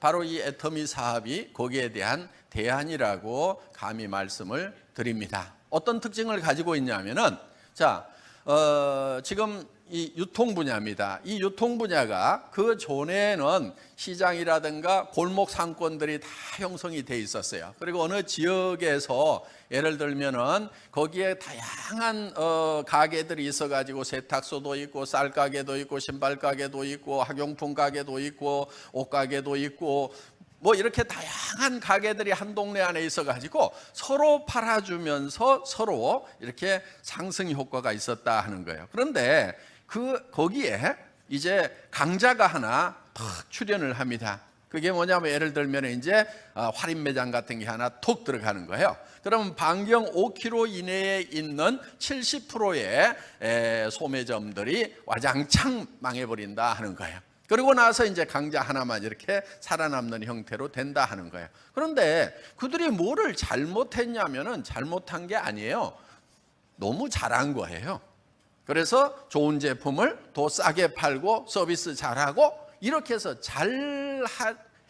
바로 이 애터미 사업이 거기에 대한 대안이라고 감히 말씀을 드립니다. 어떤 특징을 가지고 있냐면은, 자, 지금 이 유통 분야입니다. 이 유통 분야가 그 전에는 시장이라든가 골목 상권들이 다 형성이 돼 있었어요. 그리고 어느 지역에서 예를 들면은 거기에 다양한 가게들이 있어가지고 세탁소도 있고 쌀 가게도 있고 신발 가게도 있고 학용품 가게도 있고 옷 가게도 있고 뭐 이렇게 다양한 가게들이 한 동네 안에 있어가지고 서로 팔아주면서 서로 이렇게 상승 효과가 있었다 하는 거예요. 그런데 거기에 이제 강자가 하나 탁 출연을 합니다. 그게 뭐냐면 예를 들면 이제 할인 매장 같은 게 하나 톡 들어가는 거예요. 그러면 반경 5km 이내에 있는 70%의 소매점들이 와장창 망해버린다 하는 거예요. 그리고 나서 이제 강자 하나만 이렇게 살아남는 형태로 된다 하는 거예요. 그런데 그들이 뭐를 잘못했냐면은 잘못한 게 아니에요. 너무 잘한 거예요. 그래서 좋은 제품을 더 싸게 팔고 서비스 잘하고 이렇게 해서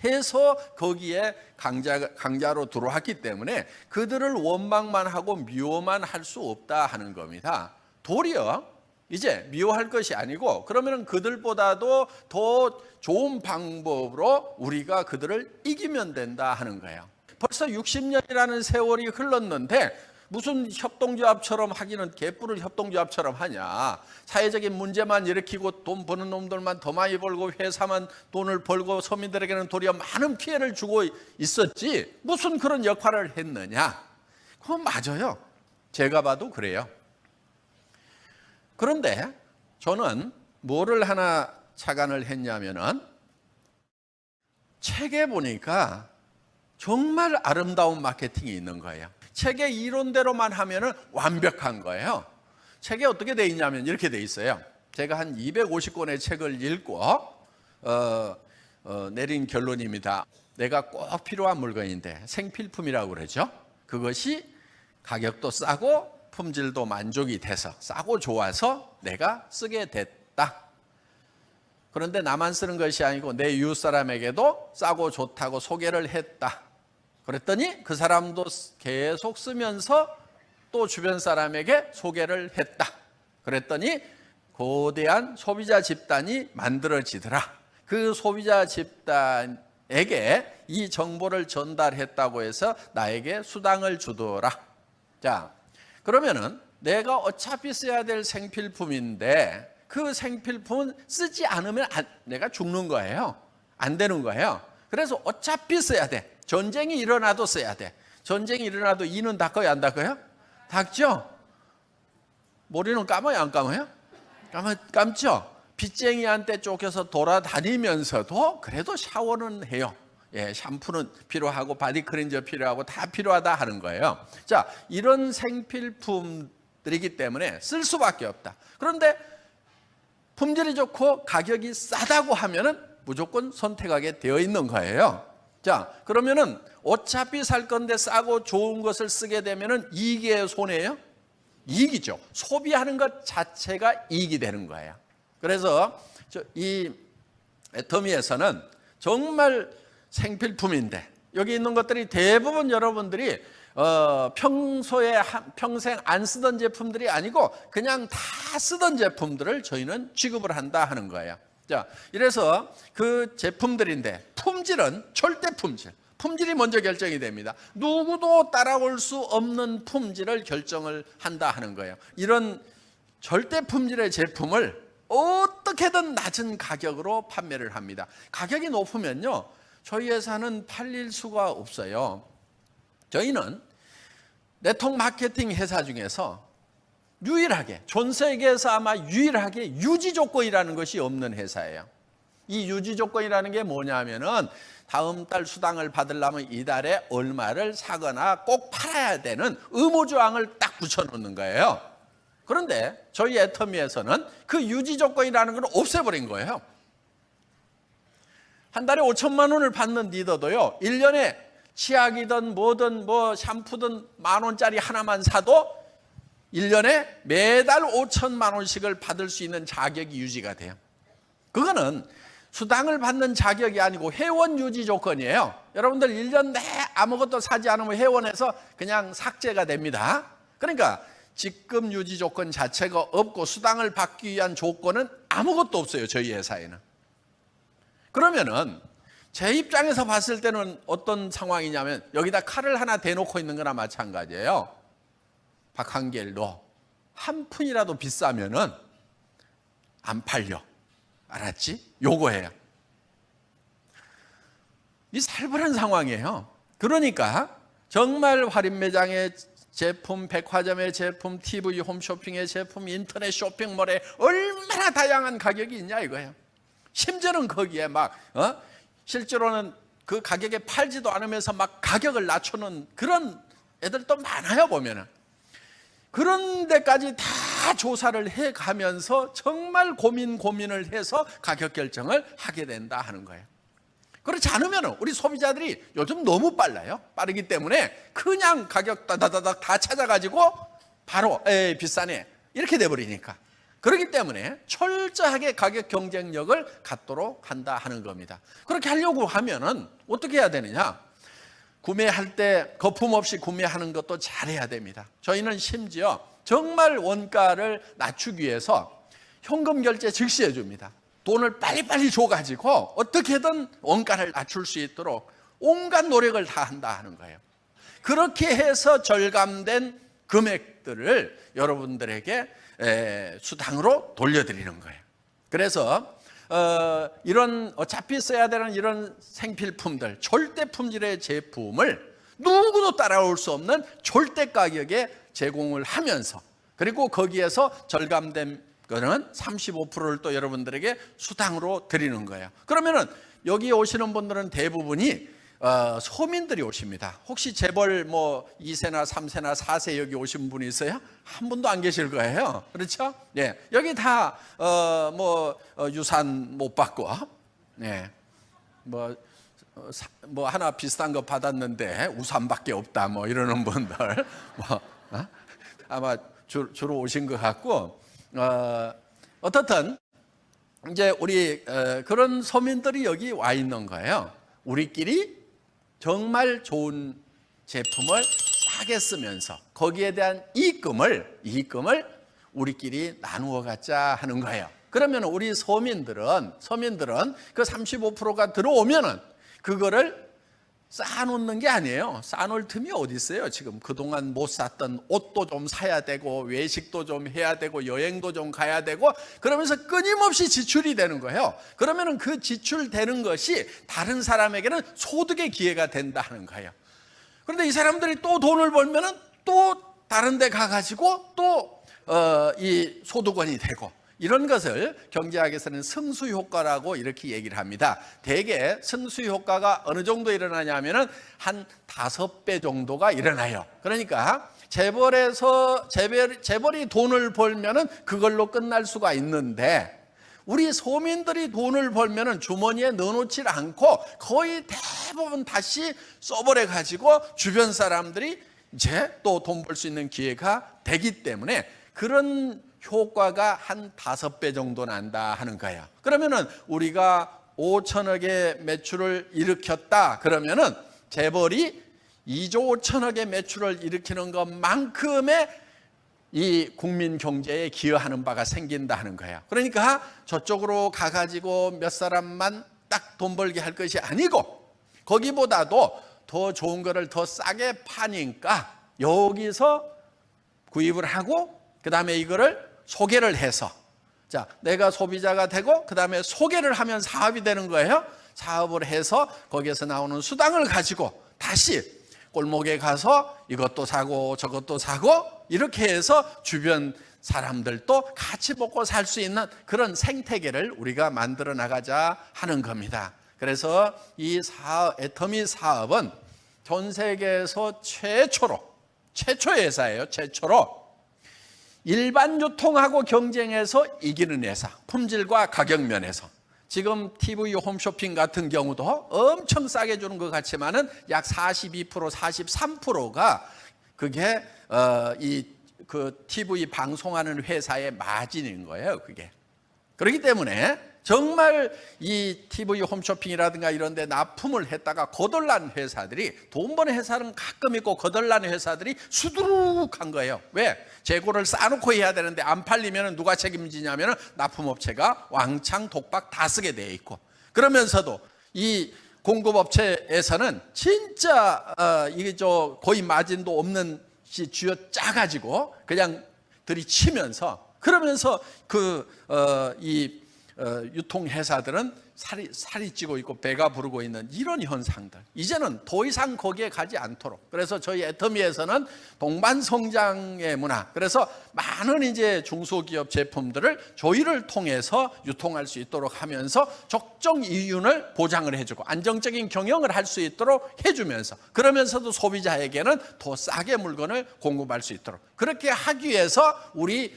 해서 거기에 강자로 들어왔기 때문에 그들을 원망만 하고 미워만 할 수 없다 하는 겁니다. 도리어 이제 미워할 것이 아니고 그러면 그들보다도 더 좋은 방법으로 우리가 그들을 이기면 된다 하는 거예요. 벌써 60년이라는 세월이 흘렀는데 무슨 협동조합처럼 하기는 개뿔을 협동조합처럼 하냐. 사회적인 문제만 일으키고 돈 버는 놈들만 더 많이 벌고 회사만 돈을 벌고 서민들에게는 도리어 많은 피해를 주고 있었지 무슨 그런 역할을 했느냐. 그건 맞아요. 제가 봐도 그래요. 그런데 저는 뭐를 하나 착안을 했냐면은 책에 보니까 정말 아름다운 마케팅이 있는 거예요. 책의 이론대로만 하면은 완벽한 거예요. 책에 어떻게 돼 있냐면 이렇게 돼 있어요. 제가 한 250권의 책을 읽고 내린 결론입니다. 내가 꼭 필요한 물건인데 생필품이라고 그러죠. 그것이 가격도 싸고 품질도 만족이 돼서 싸고 좋아서 내가 쓰게 됐다. 그런데 나만 쓰는 것이 아니고 내 이웃 사람에게도 싸고 좋다고 소개를 했다. 그랬더니 그 사람도 계속 쓰면서 또 주변 사람에게 소개를 했다. 그랬더니 거대한 소비자 집단이 만들어지더라. 그 소비자 집단에게 이 정보를 전달했다고 해서 나에게 수당을 주더라. 자, 그러면은 내가 어차피 써야 될 생필품인데 그 생필품은 쓰지 않으면 내가 죽는 거예요. 안 되는 거예요. 그래서 어차피 써야 돼. 전쟁이 일어나도 써야 돼. 전쟁이 일어나도 이는 닦아요, 안 닦아요? 닦죠? 머리는 감아요, 안 감아요? 감죠? 빚쟁이한테 쫓겨서 돌아다니면서도 그래도 샤워는 해요. 예, 샴푸는 필요하고 바디 클렌저 필요하고 다 필요하다 하는 거예요. 자, 이런 생필품들이기 때문에 쓸 수밖에 없다. 그런데 품질이 좋고 가격이 싸다고 하면은 무조건 선택하게 되어 있는 거예요. 자, 그러면은 어차피 살 건데 싸고 좋은 것을 쓰게 되면은 이익이에요, 손해예요? 이익이죠. 소비하는 것 자체가 이익이 되는 거예요. 그래서 이 애터미에서는 정말 생필품인데 여기 있는 것들이 대부분 여러분들이 평소에 평생 안 쓰던 제품들이 아니고 그냥 다 쓰던 제품들을 저희는 취급을 한다 하는 거예요. 자, 이래서 그 제품들인데 품질은 절대 품질이 먼저 결정이 됩니다. 누구도 따라올 수 없는 품질을 결정을 한다 하는 거예요. 이런 절대 품질의 제품을 어떻게든 낮은 가격으로 판매를 합니다. 가격이 높으면요, 저희 회사는 팔릴 수가 없어요. 저희는 네트워크 마케팅 회사 중에서 유일하게, 전 세계에서 아마 유일하게 유지 조건이라는 것이 없는 회사예요. 이 유지 조건이라는 게 뭐냐면은 다음 달 수당을 받으려면 이달에 얼마를 사거나 꼭 팔아야 되는 의무조항을 딱 붙여놓는 거예요. 그런데 저희 애터미에서는 그 유지 조건이라는 걸 없애버린 거예요. 한 달에 5천만 원을 받는 리더도요, 1년에 치약이든 뭐든 뭐 샴푸든 10,000원짜리 하나만 사도 1년에 매달 5천만 원씩을 받을 수 있는 자격이 유지가 돼요. 그거는 수당을 받는 자격이 아니고 회원 유지 조건이에요. 여러분들 1년 내 아무것도 사지 않으면 회원에서 그냥 삭제가 됩니다. 그러니까 직급 유지 조건 자체가 없고 수당을 받기 위한 조건은 아무것도 없어요, 저희 회사에는. 그러면은 제 입장에서 봤을 때는 어떤 상황이냐면 여기다 칼을 하나 대놓고 있는 거나 마찬가지예요. 박한길도 한 푼이라도 비싸면은 안 팔려. 알았지? 요거예요. 이 살벌한 상황이에요. 그러니까 정말 할인 매장의 제품, 백화점의 제품, TV, 홈쇼핑의 제품, 인터넷 쇼핑몰에 얼마나 다양한 가격이 있냐 이거예요. 심지어는 거기에 막 실제로는 그 가격에 팔지도 않으면서 막 가격을 낮추는 그런 애들도 많아요, 보면은. 그런 데까지 다 조사를 해가면서 정말 고민을 해서 가격 결정을 하게 된다 하는 거예요. 그렇지 않으면 우리 소비자들이 요즘 너무 빨라요. 빠르기 때문에 그냥 가격 다다다닥 다 찾아가지고 바로 비싸네 이렇게 돼버리니까. 그렇기 때문에 철저하게 가격 경쟁력을 갖도록 한다 하는 겁니다. 그렇게 하려고 하면은 어떻게 해야 되느냐? 구매할 때 거품 없이 구매하는 것도 잘해야 됩니다. 저희는 심지어 정말 원가를 낮추기 위해서 현금 결제 즉시 해줍니다. 돈을 빨리빨리 줘가지고 어떻게든 원가를 낮출 수 있도록 온갖 노력을 다 한다 하는 거예요. 그렇게 해서 절감된 금액들을 여러분들에게 수당으로 돌려드리는 거예요. 그래서 이런 어차피 써야 되는 이런 생필품들, 절대 품질의 제품을 누구도 따라올 수 없는 절대 가격에 제공을 하면서, 그리고 거기에서 절감된 거는 35%를 또 여러분들에게 수당으로 드리는 거예요. 그러면은 여기 오시는 분들은 대부분이 소민들이 오십니다. 혹시 재벌 뭐 2세나 3세나 4세 여기 오신 분이 있어요? 한 분도 안 계실 거예요. 그렇죠? 예. 여기 다 유산 못 받고, 네. 뭐 하나 비슷한 거 받았는데 우산밖에 없다 뭐 이러는 분들 아마 주로 오신 것 같고, 어떻든 이제 우리 그런 서민들이 여기 와 있는 거예요. 우리끼리 정말 좋은 제품을 싸게 쓰면서 거기에 대한 이익금을 우리끼리 나누어 갖자 하는 거예요. 그러면 우리 서민들은 그 35%가 들어오면은 그거를 쌓아놓는 게 아니에요. 쌓아놓을 틈이 어디 있어요? 지금 그동안 못 샀던 옷도 좀 사야 되고 외식도 좀 해야 되고 여행도 좀 가야 되고 그러면서 끊임없이 지출이 되는 거예요. 그러면 그 지출되는 것이 다른 사람에게는 소득의 기회가 된다 하는 거예요. 그런데 이 사람들이 또 돈을 벌면은 또 다른 데 가가지고 또 이 소득원이 되고, 이런 것을 경제학에서는 승수 효과라고 이렇게 얘기를 합니다. 대개 승수 효과가 어느 정도 일어나냐면은 한 5배 정도가 일어나요. 그러니까 재벌이 돈을 벌면은 그걸로 끝날 수가 있는데, 우리 소민들이 돈을 벌면은 주머니에 넣어놓질 않고 거의 대부분 다시 써버려 가지고 주변 사람들이 이제 또 돈 벌 수 있는 기회가 되기 때문에 그런 효과가 한 5배 정도 난다 하는 거예요. 그러면은 우리가 5천억의 매출을 일으켰다 그러면은 재벌이 2조 5천억의 매출을 일으키는 것만큼의 이 국민 경제에 기여하는 바가 생긴다 하는 거예요. 그러니까 저쪽으로 가가지고 몇 사람만 딱 돈 벌게 할 것이 아니고 거기보다도 더 좋은 거를 더 싸게 파니까 여기서 구입을 하고 그 다음에 이거를 소개를 해서, 자, 내가 소비자가 되고 그 다음에 소개를 하면 사업이 되는 거예요. 사업을 해서 거기에서 나오는 수당을 가지고 다시 골목에 가서 이것도 사고 저것도 사고 이렇게 해서 주변 사람들도 같이 먹고 살 수 있는 그런 생태계를 우리가 만들어 나가자 하는 겁니다. 그래서 이 애터미 사업은 전 세계에서 최초의 회사예요. 최초로 일반 유통하고 경쟁해서 이기는 회사, 품질과 가격 면에서. 지금 TV 홈쇼핑 같은 경우도 엄청 싸게 주는 것 같지만은 약 42%, 43%가 그게 그 TV 방송하는 회사의 마진인 거예요, 그게. 그렇기 때문에 정말 이 TV 홈쇼핑이라든가 이런 데 납품을 했다가 거덜난 회사들이, 돈 버는 회사는 가끔 있고 거덜난 회사들이 수두룩한 거예요. 왜? 재고를 쌓아놓고 해야 되는데 안 팔리면 누가 책임지냐면 납품업체가 왕창 독박 다 쓰게 돼 있고, 그러면서도 이 공급업체에서는 진짜 이게 거의 마진도 없는 시 쥐어 짜가지고 그냥 들이치면서, 그러면서 유통회사들은 살이 찌고 있고 배가 부르고 있는 이런 현상들, 이제는 더 이상 거기에 가지 않도록, 그래서 저희 애터미에서는 동반성장의 문화, 그래서 많은 이제 중소기업 제품들을 저희를 통해서 유통할 수 있도록 하면서 적정 이윤을 보장을 해주고 안정적인 경영을 할 수 있도록 해주면서, 그러면서도 소비자에게는 더 싸게 물건을 공급할 수 있도록, 그렇게 하기 위해서 우리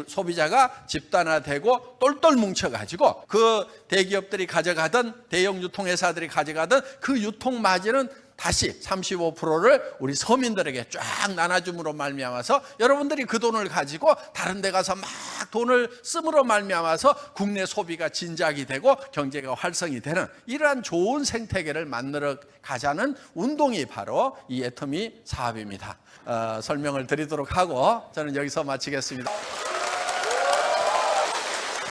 소비자가 집단화되고 똘똘 뭉쳐가지고 그 대기업들이 가져가던, 대형 유통회사들이 가져가던 그 유통 마진은 다시 35%를 우리 서민들에게 쫙 나눠줌으로 말미암아서 여러분들이 그 돈을 가지고 다른 데 가서 막 돈을 쓰므로 말미암아서 국내 소비가 진작이 되고 경제가 활성이 되는 이러한 좋은 생태계를 만들어 가자는 운동이 바로 이 애터미 사업입니다. 설명을 드리도록 하고 저는 여기서 마치겠습니다.